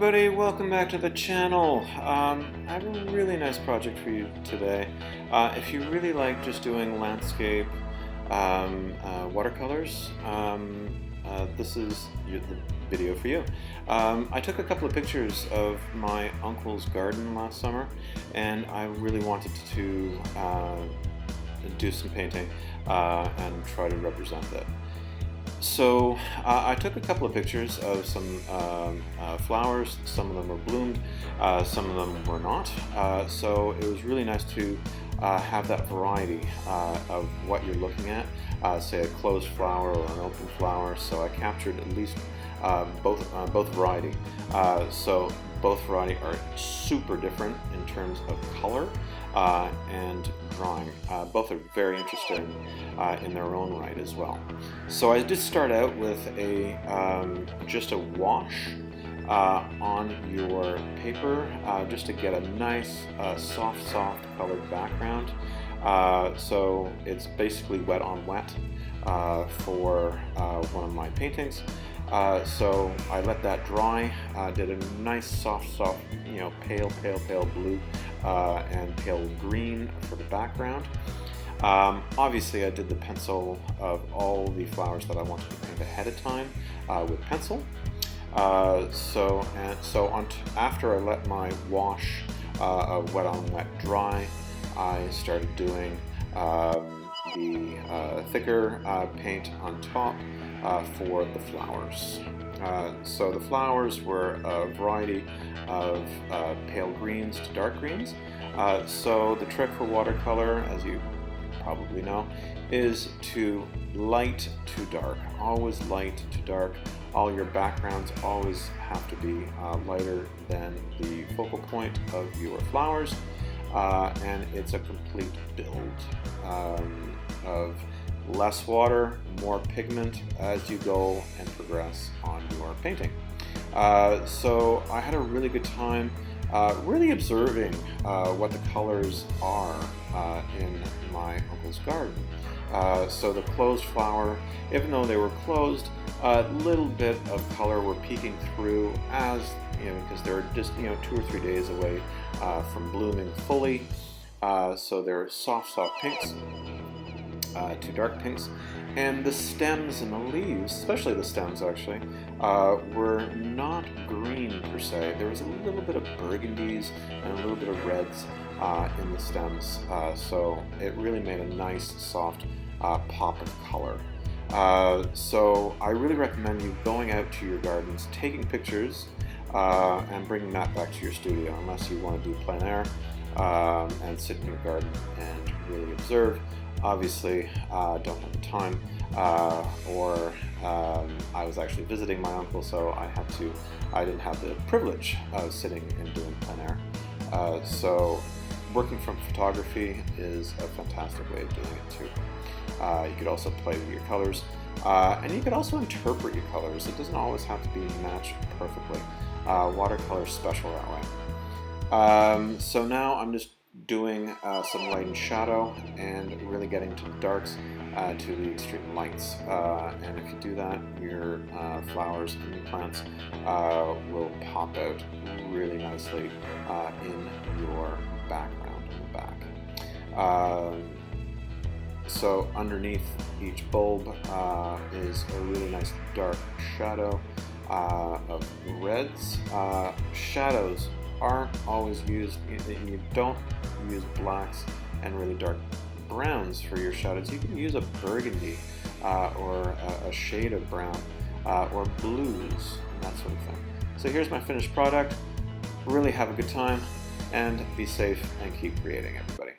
everybody, welcome back to the channel. I have a really nice project for you today. If you really like just doing landscape watercolors, this is the video for you. I took a couple of pictures of my uncle's garden last summer, and I really wanted to do some painting and try to represent that. So I took a couple of pictures of some flowers. Some of them were bloomed, some of them were not. So it was really nice to have that variety of what you're looking at, say a closed flower or an open flower. So I captured at least both variety. So both variety are super different in terms of color and drawing. Both are very interesting in their own right as well. So I did start out with just a wash on your paper just to get a nice soft colored background. So it's basically wet on wet for one of my paintings. So I let that dry, did a nice soft, pale blue and pale green for the background. Obviously I did the pencil of all the flowers that I wanted to paint ahead of time with pencil. After I let my wash of wet on wet dry, I started doing the thicker paint on top for the flowers. So the flowers were a variety of pale greens to dark greens. So the trick for watercolor, as you probably know, is to light to dark. Always light to dark. All your backgrounds always have to be lighter than the focal point of your flowers. And it's a complete build of less water, more pigment as you go and progress on your painting. So I had a really good time really observing what the colors are in my uncle's garden. So the closed flower, even though they were closed, a little bit of color were peeking through as, because they're just 2 or 3 days away from blooming fully. So they're soft pinks to dark pinks, and the stems and the leaves, especially the stems actually, were not green per se. There was a little bit of burgundies and a little bit of reds in the stems, so it really made a nice soft pop of color. So I really recommend you going out to your gardens, taking pictures, and bringing that back to your studio, unless you want to do plein air and sit in your garden and really observe. Obviously, don't have the time, or I was actually visiting my uncle, so I didn't have the privilege of sitting and doing plein air. So working from photography is a fantastic way of doing it too. You could also play with your colors, and you could also interpret your colors. It doesn't always have to be matched perfectly. Watercolor is special that way. So now I'm just doing some light and shadow and really getting to the darks to the extreme lights. And if you do that, your flowers and your plants will pop out really nicely in your background in the back. So underneath each bulb is a really nice dark shadow of reds. Shadows aren't always used. You don't use blacks and really dark browns for your shadows. You can use a burgundy or a shade of brown or blues and that sort of thing. So here's my finished product. Really have a good time and be safe and keep creating, everybody.